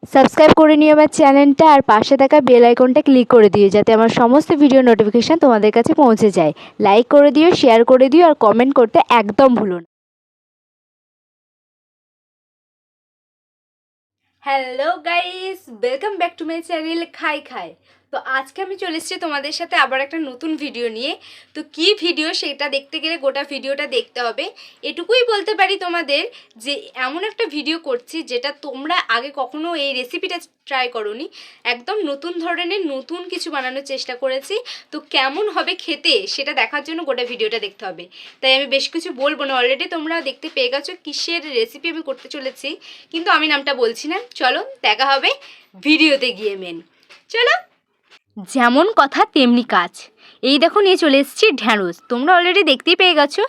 Subscribe করে নিও আমার চ্যানেলটা, আর পাশে থাকা বেল আইকনটা ক্লিক করে দিও যাতে আমার সমস্ত ভিডিও নোটিফিকেশান তোমাদের কাছে পৌঁছে যায়। লাইক করে দিও, শেয়ার করে দিও, আর কমেন্ট করতে একদম ভুলো না। Hello guys, welcome back to my channel খাই খাই। তো আজকে আমি চলে এসেছি তোমাদের সাথে আবার একটা নতুন ভিডিও নিয়ে। তো কি ভিডিও সেটা দেখতে গেলে গোটা ভিডিওটা দেখতে হবে। এটুকুই বলতে পারি তোমাদের যে এমন একটা ভিডিও করছি যেটা তোমরা আগে কখনো এই রেসিপিটা ট্রাই করোনি। একদম নতুন ধরনের নতুন কিছু বানানোর চেষ্টা করেছি। তো কেমন হবে খেতে সেটা দেখার জন্য গোটা ভিডিওটা দেখতে হবে। তাই আমি বেশ কিছু বলবো না, অলরেডি তোমরা দেখতে পেয়ে গেছো কিসের রেসিপি আমি করতে চলেছি, কিন্তু আমি নামটা বলছি না। চলো দেখা হবে ভিডিওতে গিয়ে। চলো, যেমন কথা তেমনি কাজ। এই দেখো নিয়ে চলে এসেছি ঢ্যাঁড়স। তোমরা অলরেডি দেখতেই পেয়ে গেছো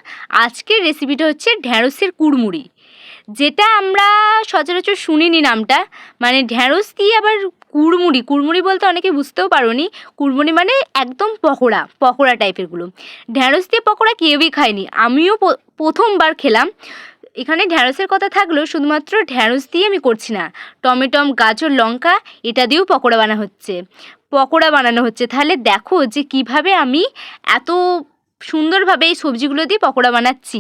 আজকের রেসিপিটা হচ্ছে ঢ্যাঁড়সের কুড়মুড়ি, যেটা আমরা সচরাচর শুনিনি নামটা। মানে ঢ্যাঁড়স দিয়ে আবার কুড়মুড়ি, কুড়মুড়ি বলতে অনেকে বুঝতেও পারোনি। কুড়মুড়ি মানে একদম পকোড়া পকোড়া টাইপেরগুলো। ঢ্যাঁড়স দিয়ে পকোড়া কেউই খায়নি, আমিও প্রথমবার খেলাম। এখানে ঢ্যাঁড়সের কথা থাকলেও শুধুমাত্র ঢ্যাঁড়স দিয়ে আমি করছি না, টমেটম, গাজর, লঙ্কা এটা দিয়েও পকোড়া বানানো হচ্ছে। তাহলে দেখো যে কিভাবে আমি এত সুন্দরভাবে এই সবজিগুলো দিয়ে পকোড়া বানাচ্ছি।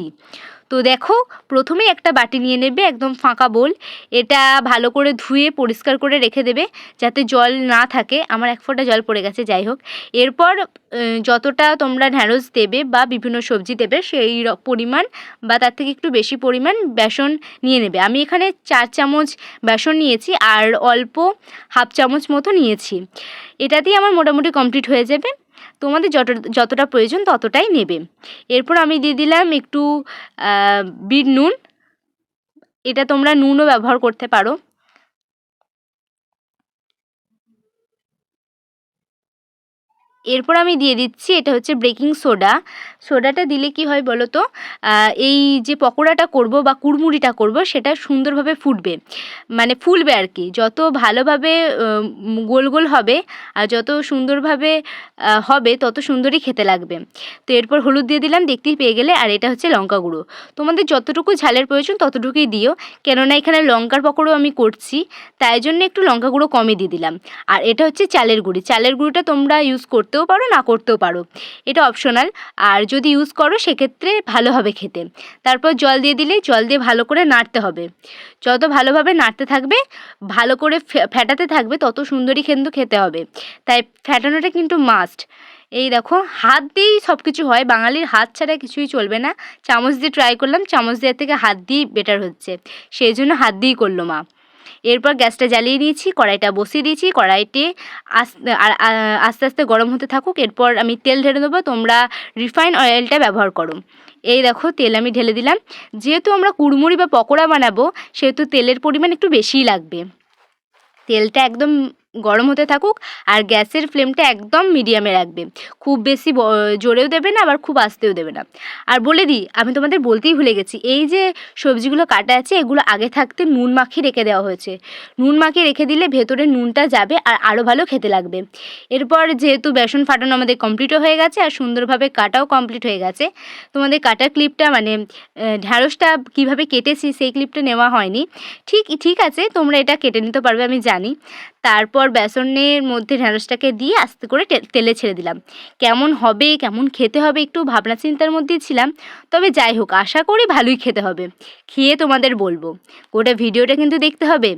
তো দেখো, প্রথমেই একটা বাটি নিয়ে নেবে, একদম ফাঁকা বোল। এটা ভালো করে ধুয়ে পরিষ্কার করে রেখে দেবে যাতে জল না থাকে। আমার এক ফোঁটা জল পড়ে গেছে, যাই হোক। এরপর যতটা তোমরা ঢ্যাঁড়স দেবে বা বিভিন্ন সবজি দেবে সেই পরিমাণ বা তার থেকে একটু বেশি পরিমাণ বেসন নিয়ে নেবে। আমি এখানে 4 চামচ বেসন নিয়েছি আর অল্প হাফ চামচ মতো নিয়েছি। এটা দিয়ে আমার মোটামুটি কমপ্লিট হয়ে যাবে। তোমাদের যতটা প্রয়োজন ততটাই নেবে। এরপর আমি দিয়ে দিলাম একটু বিট নুন। এটা তোমরা নুনও ব্যবহার করতে পারো। এরপর আমি দিয়ে দিচ্ছি, এটা হচ্ছে বেকিং সোডা। সোডাটা দিলে কি হয় বলো তো, এই যে পকোড়াটা করব বা কুড়মুড়িটা করব সেটা সুন্দরভাবে ফুটবে, মানে ফুলবে আর কি। যত ভালোভাবে গোল গোল হবে আর যত সুন্দরভাবে হবে তত সুন্দরই খেতে লাগবে। তো এরপর হলুদ দিয়ে দিলাম, দেখতেই পেয়ে গেলে। আর এটা হচ্ছে লঙ্কা গুঁড়ো। তোমাদের যতটুকু ঝালের প্রয়োজন ততটুকুই দিও, কেননা এখানে লঙ্কার পকোড়াও আমি করছি, তাই জন্য একটু লঙ্কা গুঁড়ো কমই দিয়ে দিলাম। আর এটা হচ্ছে চালের গুঁড়ি। চালের গুঁড়িটা তোমরা ইউজ করতেও পারো, না করতেও পারো, এটা অপশনাল। আর যদি ইউজ করো সেক্ষেত্রে ভালো হবে খেতে। তারপর জল দিয়ে দিলেই, জল দিয়ে ভালো করে নাড়তে হবে। যত ভালোভাবে নাড়তে থাকবে, ভালো করে ফেটাতে থাকবে, তত সুন্দরই কিন্তু খেতে হবে। তাই ফেটানোটা কিন্তু মাস্ট। এই দেখো, হাত দিয়েই সব কিছু হয়, বাঙালির হাত ছাড়া কিছুই চলবে না। চামচ দিয়ে ট্রাই করলাম, চামচ দেওয়ার থেকে হাত দিয়েই বেটার হচ্ছে, সেই জন্য হাত দিয়েই করলো মা। এরপর গ্যাসটা জ্বালিয়ে নিয়েছি, কড়াইটা বসিয়ে দিয়েছি। কড়াইতে আস্তে আস্তে গরম হতে থাকুক। এরপর আমি তেল ঢেলে দেবো, তোমরা রিফাইন অয়েলটা ব্যবহার করো। এই দেখো, তেল আমি ঢেলে দিলাম। যেহেতু আমরা কুড়মুড়ি বা পকোড়া বানাবো সেহেতু তেলের পরিমাণ একটু বেশিই লাগবে। তেলটা একদম গরম হতে থাকুক, আর গ্যাসের ফ্লেমটা একদম মিডিয়ামে রাখবে। খুব বেশি জোরেও দেবে না, আবার খুব আস্তেও দেবে না। আর বলে দিই, আমি তোমাদের বলতেই ভুলে গেছি, এই যে সবজিগুলো কাটা আছে এগুলো আগে থাকতে নুন মাখিয়ে রেখে দেওয়া হয়েছে। নুন মাখিয়ে রেখে দিলে ভেতরে নুনটা যাবে আর আরও ভালো খেতে লাগবে। এরপর যেহেতু বেসন ফাটানো আমাদের কমপ্লিটও হয়ে গেছে আর সুন্দরভাবে কাটাও কমপ্লিট হয়ে গেছে, তোমাদের কাটার ক্লিপটা মানে ঢ্যাঁড়সটা কীভাবে কেটেছি সেই ক্লিপটা নেওয়া হয়নি। ঠিক আছে, তোমরা এটা কেটে নিতে পারবে আমি জানি। তারপর বেসনের মধ্যে ঢ্যাঁড়সটাকে দিয়ে আস্তে করে তেলে ছেড়ে দিলাম। কেমন হবে, কেমন খেতে হবে একটু ভাবনা চিন্তার মধ্যেই ছিলাম। তবে যাই হোক, আশা করি ভালোই খেতে হবে। খেয়ে তোমাদের বলবো। গোটা ভিডিওটা কিন্তু দেখতে হবে।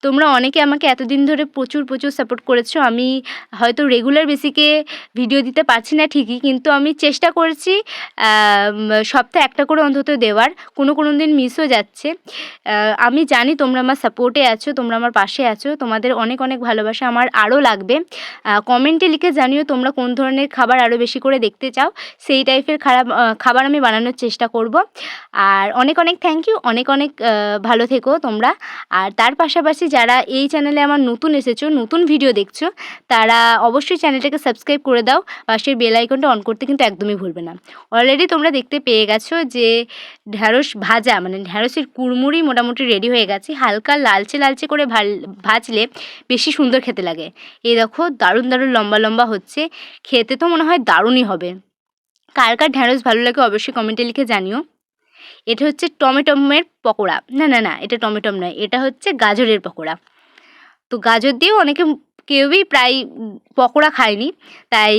তোমরা অনেকে আমাকে এতদিন ধরে প্রচুর সাপোর্ট করেছো। আমি হয়তো রেগুলার বেসিকে ভিডিও দিতে পারছি না ঠিকই, কিন্তু আমি চেষ্টা করছি সপ্তাহে একটা করে অন্তত দেওয়ার। কোনো দিন মিসও যাচ্ছে। আমি জানি তোমরা আমার সাপোর্টে আছো, তোমরা আমার পাশে আছো। তোমাদের অনেক ভালোবাসা আমার আরও লাগবে। কমেন্টে লিখে জানিও তোমরা কোন ধরনের খাবার আরও বেশি করে দেখতে চাও, সেই টাইপের খাবার আমি বানানোর চেষ্টা করব। আর অনেক থ্যাংক ইউ, অনেক ভালো থেকো তোমরা। আর তার পাশাপাশি যারা এই চ্যানেলে আমার নতুন এসেছো, নতুন ভিডিও দেখছো, তারা অবশ্যই চ্যানেলটাকে সাবস্ক্রাইব করে দাও। পাশের বেল আইকনটা অন করতে কিন্তু একদমই ভুলবে না। অলরেডি তোমরা দেখতে পেয়ে গেছো যে ঢ্যাঁড়স ভাজা মানে ঢ্যাঁড়সের কুড়মুড়ি মোটামুটি রেডি হয়ে গেছে। হালকা লালচে করে ভাজলে বেশি সুন্দর খেতে লাগে। এই দেখো, দারুণ লম্বা হচ্ছে। খেতে তো মনে হয় দারুণই হবে। কার ঢ্যাঁড়স ভালো লাগে অবশ্যই কমেন্টে লিখে জানিও। এটা হচ্ছে টমেটোমের পকোড়া। না, এটা টমেটোম নয়, এটা হচ্ছে গাজরের পকোড়া। তো গাজর দিয়েও অনেকে কেউই প্রায় পকোড়া খায়নি, তাই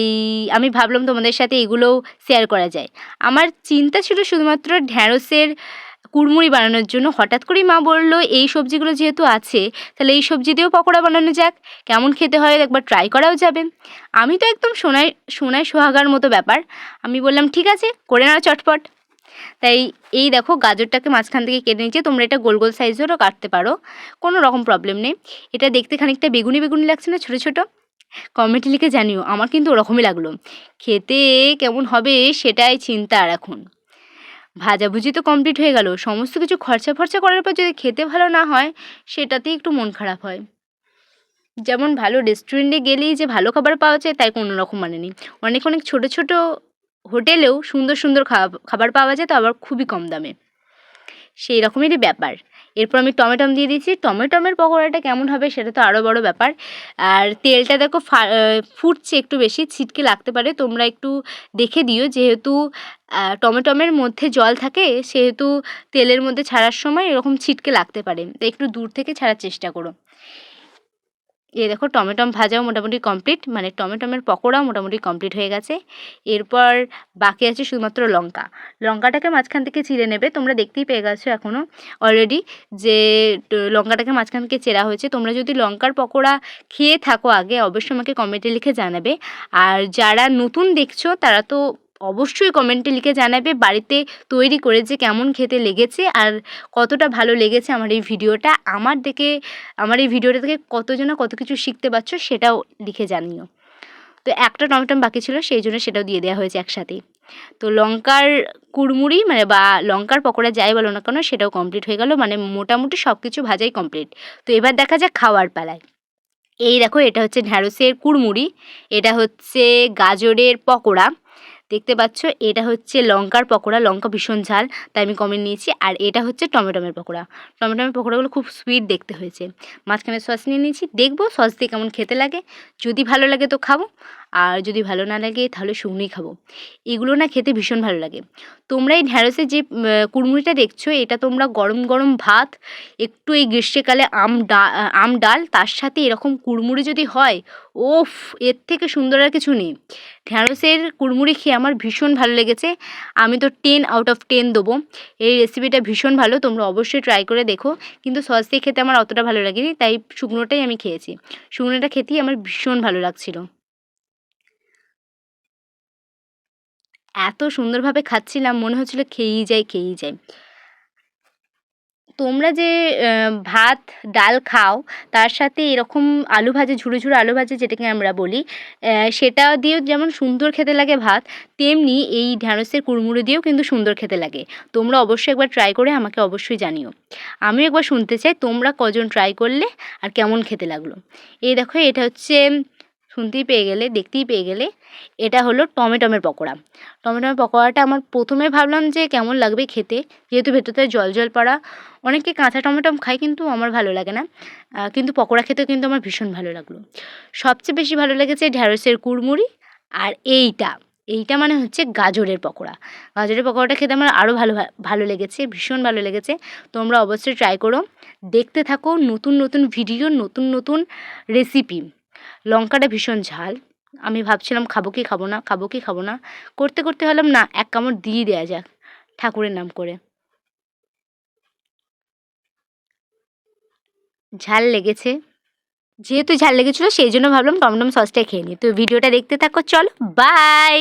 আমি ভাবলাম তোমাদের সাথে এগুলোও শেয়ার করা যায়। আমার চিন্তা ছিল শুধুমাত্র ঢ্যাঁড়সের কুড়মুড়ি বানানোর জন্য। হঠাৎ করেই মা বলল এই সবজিগুলো যেহেতু আছে তাহলে এই সবজি দিয়েও পকোড়া বানানো যাক, কেমন খেতে হয় একবার ট্রাই করাও যাবে। আমি তো একদম সোনায় সোনায় সোহাগার মতো ব্যাপার, আমি বললাম ঠিক আছে করে নাও চটপট। তাই এই দেখো গাজরটাকে মাঝখান থেকে কেটে নিয়েছি, তোমরা এটা গোল গোল সাইজেরও কাটতে পারো, কোনো রকম প্রবলেম নেই। এটা দেখতে খানিকটা বেগুনি বেগুনি লাগছে না ছোটো ছোটো? কমেন্টে লিখে জানিও, আমার কিন্তু ওরকমই লাগলো। খেতে কেমন হবে সেটাই চিন্তা। আর এখন ভাজাভুজি তো কমপ্লিট হয়ে গেল, সমস্ত কিছু খরচা ফরচা করার পর যদি খেতে ভালো না হয় সেটাতেই একটু মন খারাপ হয়। যেমন ভালো রেস্টুরেন্টে গেলেই যে ভালো খাবার পাওয়া যায় তাই কোনো রকম মানে নেই। অনেক অনেক ছোটো ছোটো হোটেলেও সুন্দর সুন্দর খাবার পাওয়া যায়, তো আবার খুবই কম দামে, সেই রকমেরই ব্যাপার। এরপর আমি টমেটম দিয়ে দিয়েছি। টমেটমের পকোড়াটা কেমন হবে সেটা তো আরও বড় ব্যাপার। আর তেলটা দেখো ফুটছে একটু বেশি, ছিটকে লাগতে পারে, তোমরা একটু দেখে দিও। যেহেতু টমেটমের মধ্যে জল থাকে সেহেতু তেলের মধ্যে ছাড়ার সময় এরকম ছিটকে লাগতে পারে, তাই একটু দূর থেকে ছাড়ার চেষ্টা করো। এই দেখো টমেটম ভাজাও মোটামুটি কমপ্লিট, মানে টমেটমের পকোড়াও মোটামুটি কমপ্লিট হয়ে গেছে। এরপর বাকি আছে শুধুমাত্র লঙ্কাটাকে মাঝখান থেকে চিড়ে নেবে। তোমরা দেখতেই পেয়ে গেছো এখনও অলরেডি যে লঙ্কাটাকে মাঝখান থেকে চেরা হয়েছে। তোমরা যদি লঙ্কার পকোড়া খেয়ে থাকো আগে অবশ্যই আমাকে কমেন্টে লিখে জানাবে। আর যারা নতুন দেখছো তারা তো অবশ্যই কমেন্টে লিখে জানাবে বাড়িতে তৈরি করে যে কেমন খেতে লেগেছে আর কতটা ভালো লেগেছে আমার এই ভিডিওটা। আমার এই ভিডিওটা থেকে কতজনা কত কিছু শিখতে পারছো সেটাও লিখে জানিও। তো একটা টমেটম বাকি ছিল সেই জন্য সেটাও দিয়ে দেওয়া হয়েছে একসাথেই। তো লঙ্কার কুড়মুড়ি মানে বা লঙ্কার পকোড়া যাই বলো না কেন সেটাও কমপ্লিট হয়ে গেল, মানে মোটামুটি সব কিছু ভাজাই কমপ্লিট। তো এবার দেখা যাক খাওয়ার পালায়। এই দেখো এটা হচ্ছে ঢ্যাঁড়সের কুড়মুড়ি, এটা হচ্ছে গাজরের পকোড়া, দেখতে পাচ্ছ এটা হচ্ছে লঙ্কার পকোড়া, লঙ্কা ভীষণ ঝাল তাই আমি কমে নিয়েছি। আর এটা হচ্ছে টমেটমের পকোড়া, টমেটমের পকোড়াগুলো খুব সুইট দেখতে হয়েছে। মাঝখানে সস নিয়ে নিয়েছি, দেখবো সস দিয়ে কেমন খেতে লাগে, যদি ভালো লাগে তো খাবো, আর যদি ভালো না লাগে তাহলে শুকনোই খাবো। এগুলো না খেতে ভীষণ ভালো লাগে। তোমরা এই ঢ্যাঁড়সের যে কুড়মুড়িটা দেখছো এটা তোমরা গরম গরম ভাত, একটু এই গ্রীষ্মকালে আম ডাল তার সাথে এরকম কুড়মুড়ি যদি হয়, ওফ, এর থেকে সুন্দর আর কিছু নেই। ঢ্যাঁড়সের কুড়মুড়ি খেয়ে আমার ভীষণ ভালো লেগেছে, আমি তো 10/10 দেবো। এই রেসিপিটা ভীষণ ভালো, তোমরা অবশ্যই ট্রাই করে দেখো। কিন্তু সস দিয়ে খেতে আমার অতটা ভালো লাগেনি, তাই শুকনোটাই আমি খেয়েছি। শুকনোটা খেতেই আমার ভীষণ ভালো লাগছিল, এত সুন্দরভাবে খাচ্ছিলাম মনে হচ্ছিলো খেয়েই যাই। তোমরা যে ভাত ডাল খাও তার সাথে এরকম আলু ভাজা, ঝুড়ো ঝুড়ো আলু ভাজা যেটাকে আমরা বলি, সেটা দিয়েও যেমন সুন্দর খেতে লাগে ভাত, তেমনি এই ঢ্যাঁড়সের কুড়মুড়ি দিয়েও কিন্তু সুন্দর খেতে লাগে। তোমরা অবশ্যই একবার ট্রাই করে আমাকে অবশ্যই জানিও। আমিও একবার শুনতে চাই তোমরা কজন ট্রাই করলে আর কেমন খেতে লাগলো। এই দেখো এটা হচ্ছে, শুনতেই পেয়ে গেলে দেখতেই পেয়ে গেলে, এটা হলো টমেটমের পকোড়া। টমেটোর পকোড়াটা আমার প্রথমে ভাবলাম যে কেমন লাগবে খেতে, যেহেতু ভেতরটা জল জল পড়া, অনেকে কাঁচা টমেটো খায় কিন্তু আমার ভালো লাগে না, কিন্তু পকোড়া খেতেও কিন্তু আমার ভীষণ ভালো লাগলো। সবচেয়ে বেশি ভালো লেগেছে ঢ্যাঁড়সের কুড়মুড়ি, আর এইটা মানে হচ্ছে গাজরের পকোড়া। গাজরের পকোড়াটা খেতে আমার আরও ভালো লেগেছে, ভীষণ ভালো লেগেছে। তোমরা অবশ্যই ট্রাই করো, দেখতে থাকো নতুন নতুন ভিডিও, নতুন নতুন রেসিপি। লঙ্কাটা ভীষণ ঝাল, আমি ভাবছিলাম খাবো কি খাবো না, করতে করতে হলাম না এক কামড় দিয়ে দেওয়া যাক ঠাকুরের নাম করে। ঝাল লেগেছে, যেহেতু ঝাল লেগেছিলো সেই জন্য ভাবলাম টমটম সসটা খেয়ে নিই। তো ভিডিওটা দেখতে থাকো, চলো বাই।